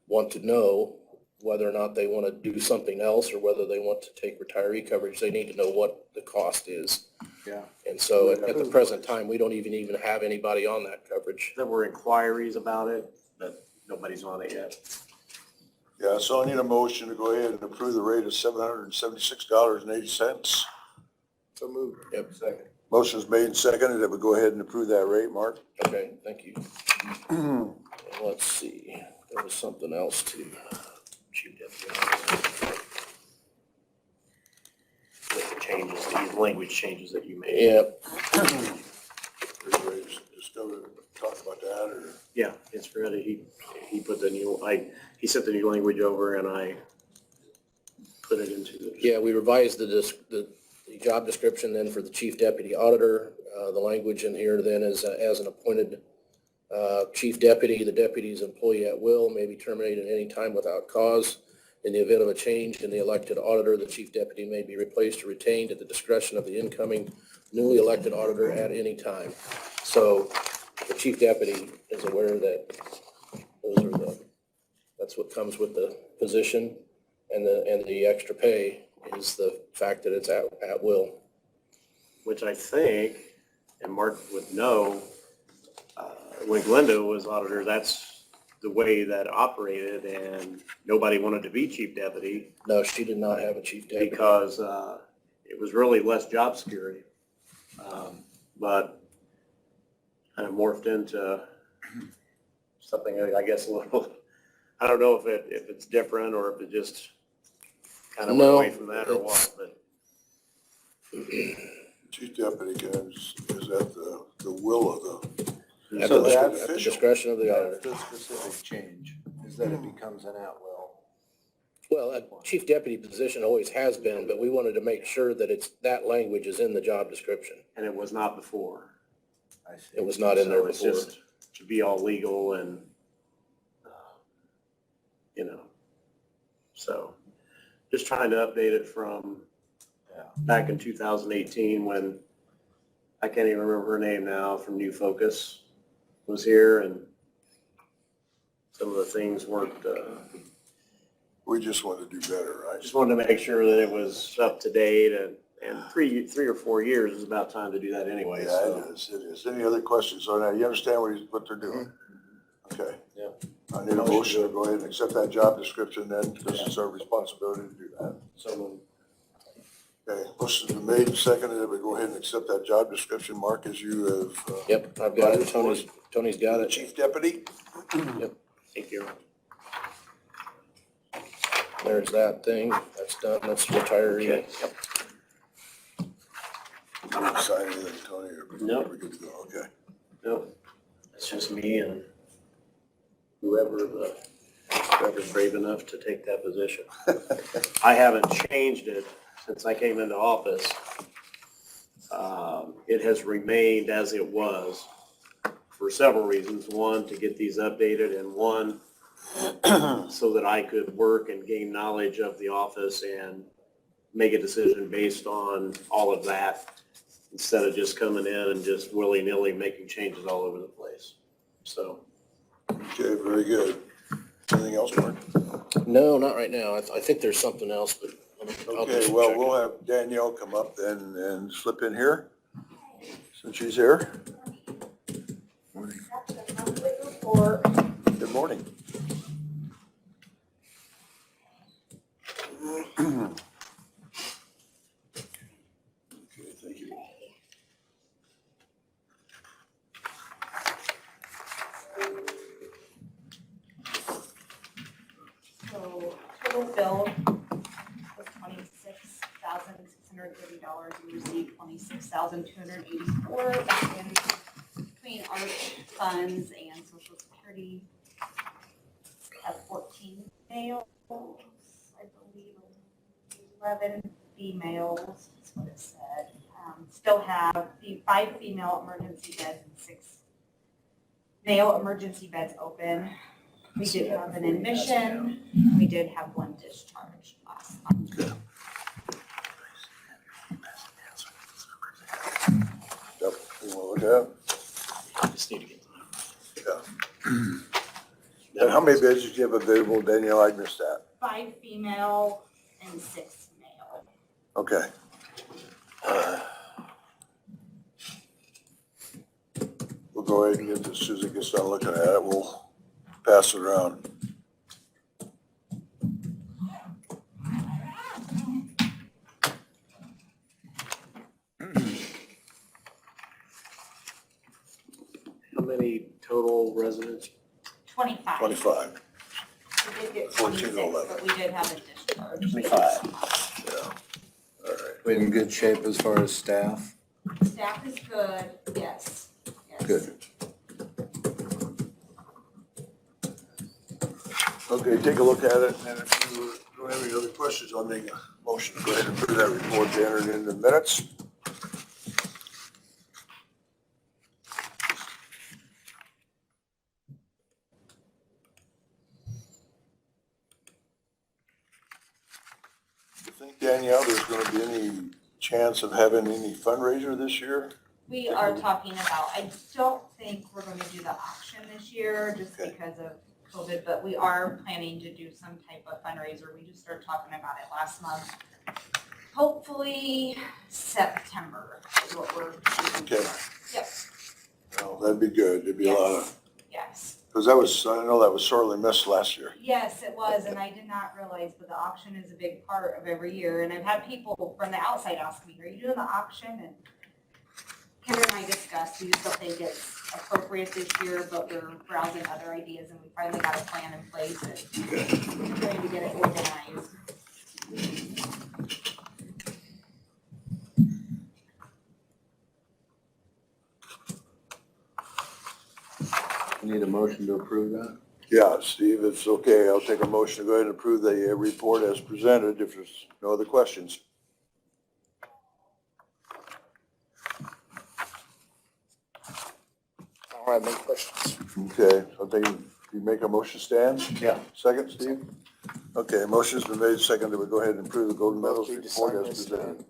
want to know whether or not they want to do something else or whether they want to take retiree coverage, they need to know what the cost is. Yeah. And so at the present time, we don't even have anybody on that coverage. There were inquiries about it, but nobody's on it yet. Yeah, so I need a motion to go ahead and approve the rate of $776.80. So moved. Yep. Second. Motion's made and seconded that we go ahead and approve that rate, Mark. Okay, thank you. And let's see, there was something else too. Chief Deputy. With the changes, the language changes that you made. Yep, Just still to talk about that, or? Yeah, it's ready. He put the new, he sent the new language over and I put it into the. yeah, we revised the job description then for the chief deputy auditor. The language in here then is as an appointed chief deputy, the deputy's employee at will may be terminated at any time without cause. In the event of a change in the elected auditor, the chief deputy may be replaced or retained at the discretion of the incoming newly elected auditor at any time. So the chief deputy is aware that that's what comes with the position, and the extra pay is the fact that it's at will. Which I think, and Mark would know, when Glenda was auditor, that's the way that operated, and nobody wanted to be chief deputy No, she did not have a chief deputy. because it was really less job security. But kind of morphed into something, I guess, a little, I don't know if it's different or if it just kind of went away from that or what, but. Chief deputy is at the will of the. At So the that's at the discretion of the auditor. The specific change is that it becomes an at-will. Well, a chief deputy position always has been, but we wanted to make sure that that language is in the job description. And it was not before. I see. It was not in there So it's before. just to be all legal and, so just trying to update it from back in 2018 when I can't even remember her name now, from New Focus was here, and some of the things weren't, We just want to do better, right? just wanted to make sure that it was up to date, and 3 or 4 years is about time to do that anyway, Yeah, so. it is. Any other questions on that? You understand what they're doing? Okay. Yeah. I need a motion to go ahead and accept that job description then, because it's our responsibility to do that. So Okay, motion's been made and seconded that we go ahead and accept that job description, Mark, as you have. yep, I've got it. Tony's got it. Chief deputy? Thank you. There's that thing. That's done. That's retiree. Okay. Sign anything, Tony, or? Nope. We're good to go, okay. Nope, it's just me and whoever's brave enough to take that position. I haven't changed it since I came into office. It has remained as it was for several reasons. One, to get these updated, and one, so that I could work and gain knowledge of the office and make a decision based on all of that, instead of just coming in and just willy-nilly making changes all over the place. So. Okay, very good. Anything else, Mark? No, not right now. I think there's something else, but I'll Okay, just well, check we'll it. have Danielle come up and slip in here, since she's here. Morning. Good morning. Okay, thank you. So total bill was $26,630. We received $26,284 back in between ARC funds and Social Security. Have 14 males, I believe 11 females, is what it said. Still have 5 female emergency beds and 6 male emergency beds open. We did have an admission. We did have 1 discharge last month. Yep, you want to look I just need to get at? Yeah. And how many beds did you have available, Danielle? I missed that. 5 female and 6 male. Okay. We'll go ahead and get this, Susan gets done looking at it, we'll pass it around. How many total residents? 25. 25. We did get 14 26, and 11. but we did have a discharge. 25. Yeah. All right. We in good shape as far as staff? Staff is good, yes. Yes. Good. Okay, take a look at it, and if you don't have any other questions, I'll make a motion to go ahead and put that report to enter it in the minutes. You think, Danielle, there's gonna be any chance of having any fundraiser this year? We are talking about, I don't think we're going to do the auction this year just Okay. because of COVID, but we are planning to do some type of fundraiser. We just started talking about it last month. Hopefully September is what we're shooting Okay. for. Yep, Oh, that'd be good, there'd be a lot of, yes. because that was, I know that was sorely missed last year. Yes, it was, and I did not realize, but the auction is a big part of every year. And I've had people from the outside ask me, are you doing the auction? And Karen and I discussed, we just don't think it's appropriate this year, but we're browsing other ideas and we finally got a plan in place and we're trying to get it organized. Need a motion to approve that? Yeah, Steve, it's okay. I'll take a motion to go ahead and approve the report as presented if there's no other questions. All right, no questions. Okay, I'll take, you make a motion, Stan? Yeah. Second, Steve? Okay, motion's been made, seconded. We go ahead and approve the Golden Meadows Need to report sign as this, presented.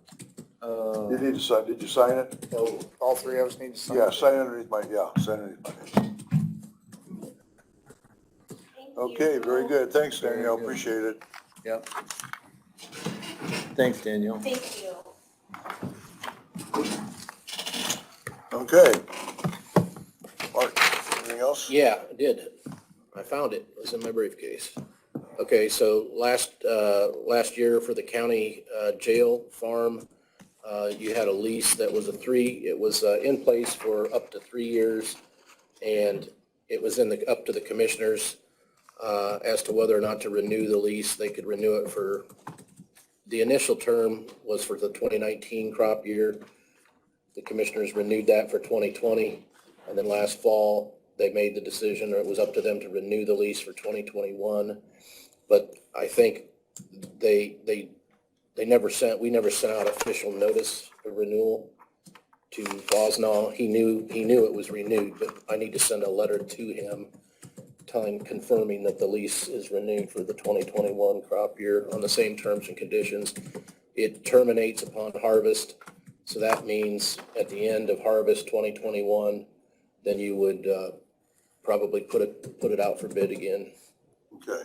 You need to sign, did you sign it? So all 3 of us need to sign? Yeah, sign underneath my, yeah, sign underneath my name. Okay, very good. Thanks, Danielle. good. Appreciate it. Yep. Thanks, Danielle. Thank you. Okay. Mark, anything else? Yeah, I did. I found it. It was in my briefcase. Okay, so last year for the county jail farm, you had a lease that was it was in place for up to 3 years, and it was up to the commissioners as to whether or not to renew the lease. They could renew it for, the initial term was for the 2019 crop year. The commissioners renewed that for 2020, and then last fall, they made the decision, or it was up to them to renew the lease for 2021. But I think we never sent out official notice of renewal to Bosnaw. He knew it was renewed, but I need to send a letter to him confirming that the lease is renewed for the 2021 crop year on the same terms and conditions. It terminates upon harvest, so that means at the end of harvest 2021, then you would probably put it out for bid again. Okay.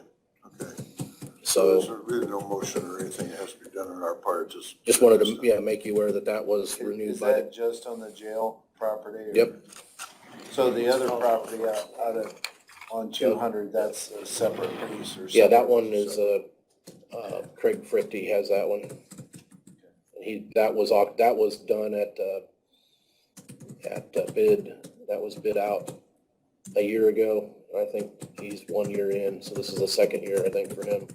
So There's really no motion or anything that has to be done on our part, just wanted to, make you aware that was renewed Is by that just on the jail property? or- Yep. So the other property on 200, that's a separate lease or? Yeah, that separate- one is, Craig Frifty has that one. That was done at bid, that was bid out a year ago. I think he's 1 year in, so this is the second year, I think, for him.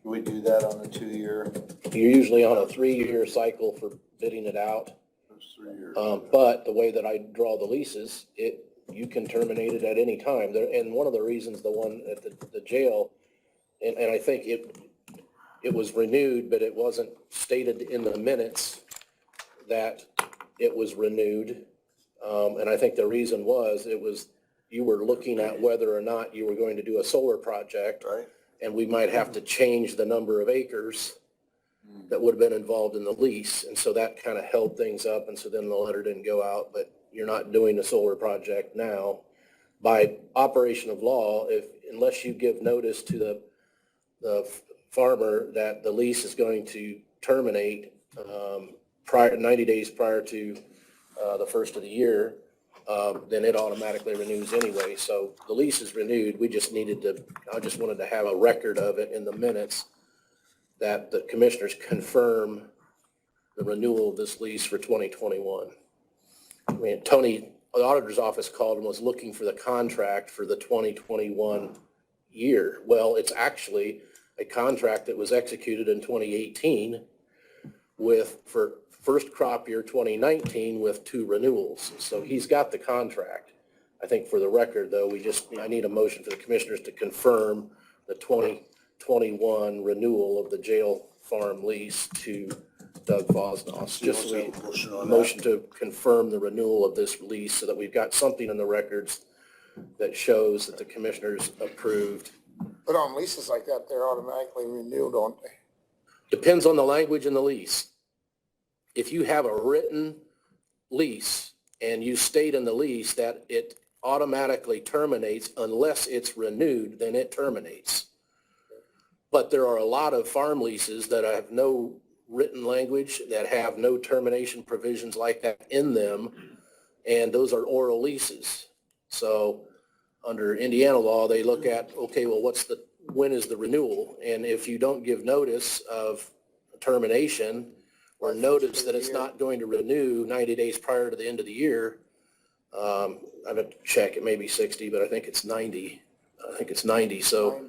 We do that on a 2-year? You're usually on a 3-year cycle for bidding it out. That's 3 years. But the way that I draw the leases, you can terminate it at any time. And one of the reasons the one at the jail, and I think it was renewed, but it wasn't stated in the minutes that it was renewed. And I think the reason was, you were looking at whether or not you were going to do a solar project. Right. And we might have to change the number of acres that would have been involved in the lease. And so that kind of held things up. And so then the letter didn't go out, but you're not doing a solar project now. By operation of law, unless you give notice to the farmer that the lease is going to terminate 90 days prior to the first of the year, then it automatically renews anyway. So the lease is renewed. I just wanted to have a record of it in the minutes that the commissioners confirm the renewal of this lease for 2021. I mean, Tony, the auditor's office called and was looking for the contract for the 2021 year. Well, it's actually a contract that was executed in 2018 for first crop year 2019 with 2 renewals. So he's got the contract. I think for the record, though, I need a motion for the commissioners to confirm the 2021 renewal of the jail farm lease to Doug Vosnos. Just so we motion to confirm the renewal of this lease so that we've got something in the records that shows that the commissioners approved. But on leases like that, they're automatically renewed, don't they? Depends on the language in the lease. If you have a written lease and you state in the lease that it automatically terminates unless it's renewed, then it terminates. But there are a lot of farm leases that have no written language, that have no termination provisions like that in them, and those are oral leases. So under Indiana law, they look at, okay, well, when is the renewal? And if you don't give notice of termination or notice that it's not going to renew 90 days prior to the end of the year, I have to check, it may be 60, but I think it's 90. I think it's 90. So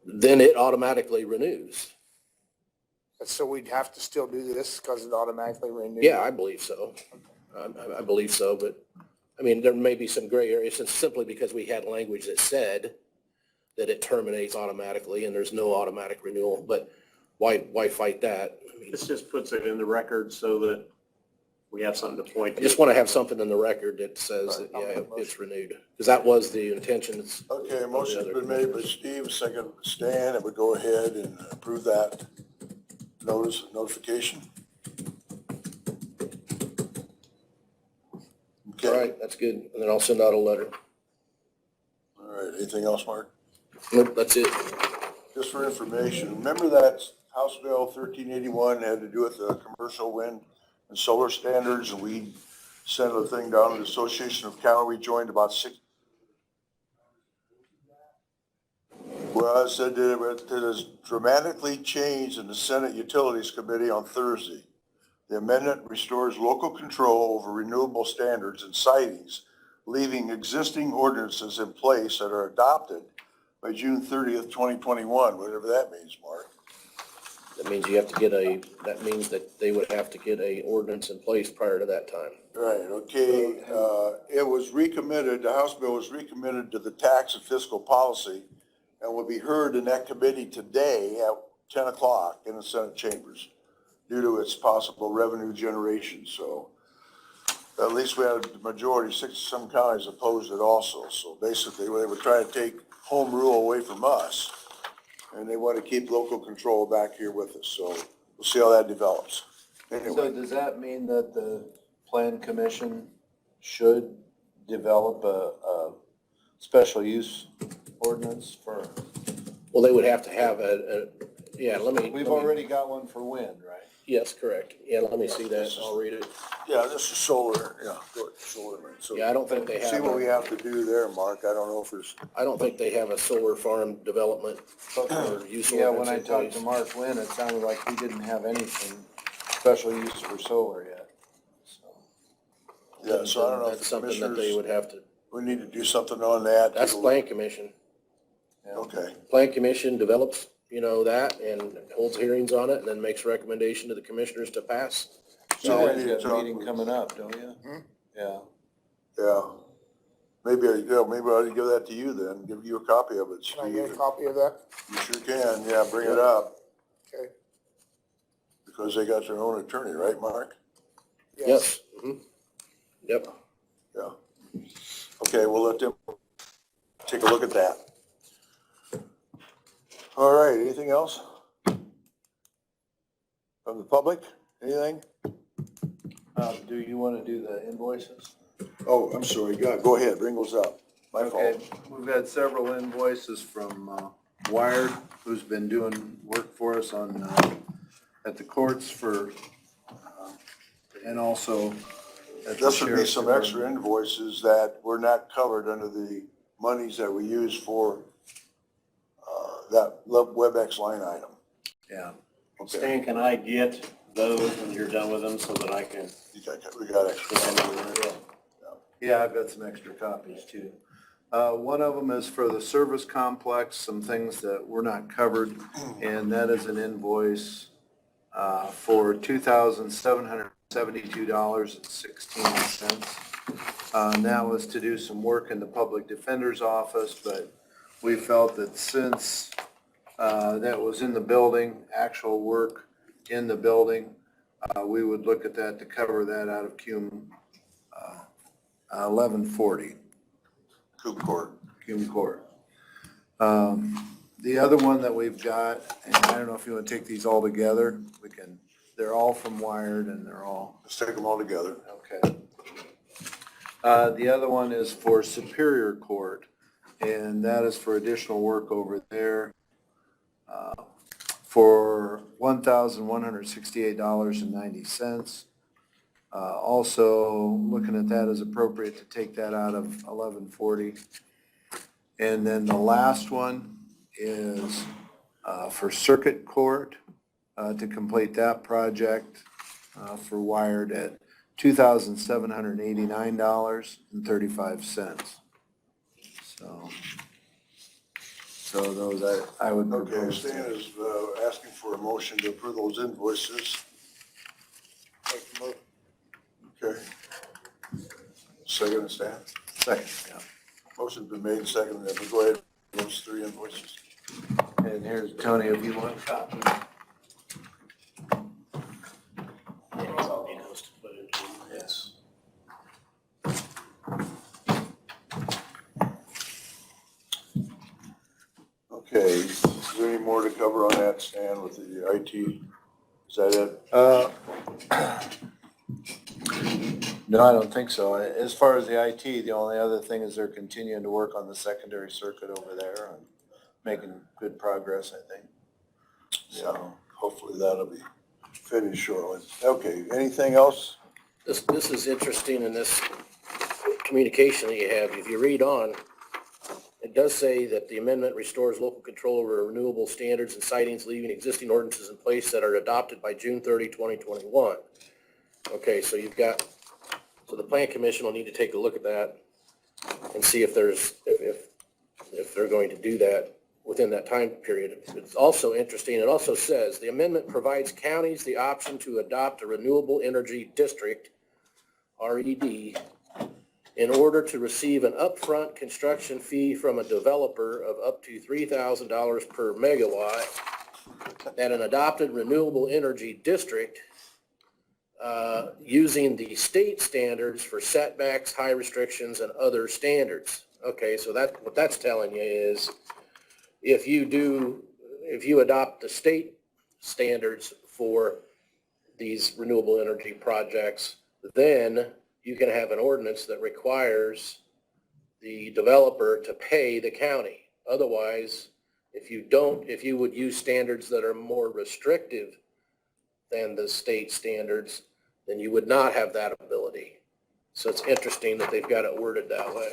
then it automatically renews. So we'd have to still do this because it automatically renews? Yeah, I believe so. I believe so, but I mean, there may be some gray areas, and simply because we had language that said that it terminates automatically and there's no automatic renewal, but why fight that? I mean, This just puts it in the record so that we have something to point I to. just want to have something in the record that says that, yeah, it's renewed, because that was the intention. Okay, motion's been made by Steve, second by Stan, and we go ahead and approve that notification. Okay. All right, that's good. And then I'll send out a letter. All right, anything else, Mark? Nope, that's it. Just for information, remember that House Bill 1381 had to do with the commercial wind and solar standards, and we sent a thing down to the Association of County. We joined about 6. Well, I said that it has dramatically changed in the Senate Utilities Committee on Thursday. The amendment restores local control over renewable standards and sightings, leaving existing ordinances in place that are adopted by June 30th, 2021, whatever that means, Mark. That means that means that they would have to get a ordinance in place prior to that time. Right, okay. It was recommitted, the House bill was recommitted to the Tax and Fiscal Policy and will be heard in that committee today at 10 o'clock in the Senate chambers. due to its possible revenue generation, so at least we had a majority, 60-some counties opposed it also. So basically, they were trying to take home rule away from us, and they want to keep local control back here with us, so we'll see how that develops. So Anyway, does that mean that the plan commission should develop a special use ordinance for? Well, they would have to have We've already got one for wind, right? Yes, correct. Yeah, let me see that. I'll read it. yeah, this is solar, yeah, go ahead, solar. So Yeah, I don't think they have. see what we have to do there, Mark. I don't know if there's, I don't think they have a solar farm development or use Yeah, when ordinance I in talked to place. Mark Wynn, it sounded like he didn't have anything special use for solar yet. So, yeah, so I don't know if That's the something that they commissioners, would have to, we need to do something on that. that's plan commission. yeah. Okay, Plan commission develops, that and holds hearings on it and then makes recommendation to the commissioners to pass. So we you need to guys got a talk meeting with- coming up, don't you? Yeah. yeah. Maybe I ought to give that to you then, give you a copy of it, Can I get a Steve. copy of that? You sure can, yeah, bring it up, Okay. because they got their own attorney, right, Mark? Yes. Mhm. Yep. Yeah. Okay, we'll let them take a look at that. All right, anything else? From the public, anything? Do you want to do the invoices? Oh, I'm sorry, go ahead, bring those up, my Okay, fault. we've had several invoices from Wired, who's been doing work for us on, at the courts for, and also at the This would be sheriff's some department. extra invoices that were not covered under the monies that we use for that WebEx line item. Yeah, Okay, Stan, can I get those when you're done with them so that I can? we got extra. yeah, I've got some extra copies too. One of them is for the service complex, some things that were not covered, and that is an invoice for $2,772.16. And that was to do some work in the public defender's office, but we felt that since that was in the building, actual work in the building, we would look at that to cover that out of CUM 1140. Court. Cume Court. The other one that we've got, and I don't know if you want to take these all together, we can, they're all from Wired and they're all, Let's take them all together. okay. The other one is for Superior Court, and that is for additional work over there for $1,168.90. Also, looking at that as appropriate to take that out of 1140. And then the last one is for Circuit Court to complete that project for Wired at $2,789.35. So those I would Okay, propose. Stan is asking for a motion to approve those invoices. Okay. Second, Stan? Second, yeah. Motion's been made, second, then we go ahead, those three invoices. And here's Tony, if you want a copy. Yes. Okay, is there any more to cover on that, Stan, with the IT? Is that it? No, I don't think so. As far as the IT, the only other thing is they're continuing to work on the secondary circuit over there and making good progress, I think. Yeah, hopefully that'll be finished shortly. Okay, anything else? This is interesting in this communication that you have. If you read on, it does say that the amendment restores local control over renewable standards and sightings, leaving existing ordinances in place that are adopted by June 30, 2021. Okay, so you've got, so the plan commission will need to take a look at that and see if there's, if they're going to do that within that time period. It's also interesting, it also says, the amendment provides counties the option to adopt a renewable energy district, RED, in order to receive an upfront construction fee from a developer of up to $3,000 per megawatt that an adopted renewable energy district using the state standards for setbacks, high restrictions, and other standards. Okay, so what that's telling you is if you adopt the state standards for these renewable energy projects, then you can have an ordinance that requires the developer to pay the county. Otherwise, if you would use standards that are more restrictive than the state standards, then you would not have that ability. So it's interesting that they've got it worded that way.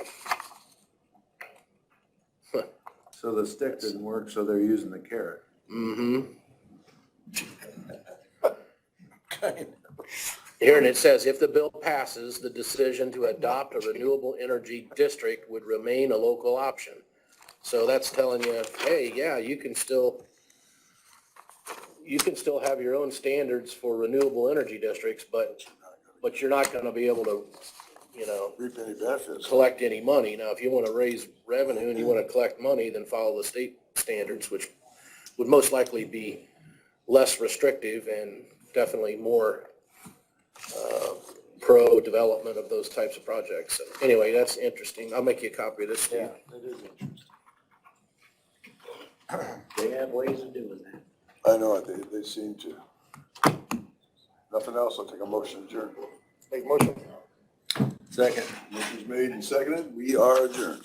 So the stick didn't work, so they're using the carrot. Mm-hmm. Here, and it says, if the bill passes, the decision to adopt a renewable energy district would remain a local option. So that's telling you, hey, yeah, you can still have your own standards for renewable energy districts, but you're not gonna be able to, Reap any benefits. collect any money. Now, if you wanna raise revenue and you wanna collect money, then follow the state standards, which would most likely be less restrictive and definitely more pro-development of those types of projects. So anyway, that's interesting. I'll make you a copy of this, Steve. Yeah, that is interesting. They have ways of doing that. I know it, they seem to. Nothing else, I'll take a motion to adjourn. Make motion. Second. Motion's made and seconded, we are adjourned.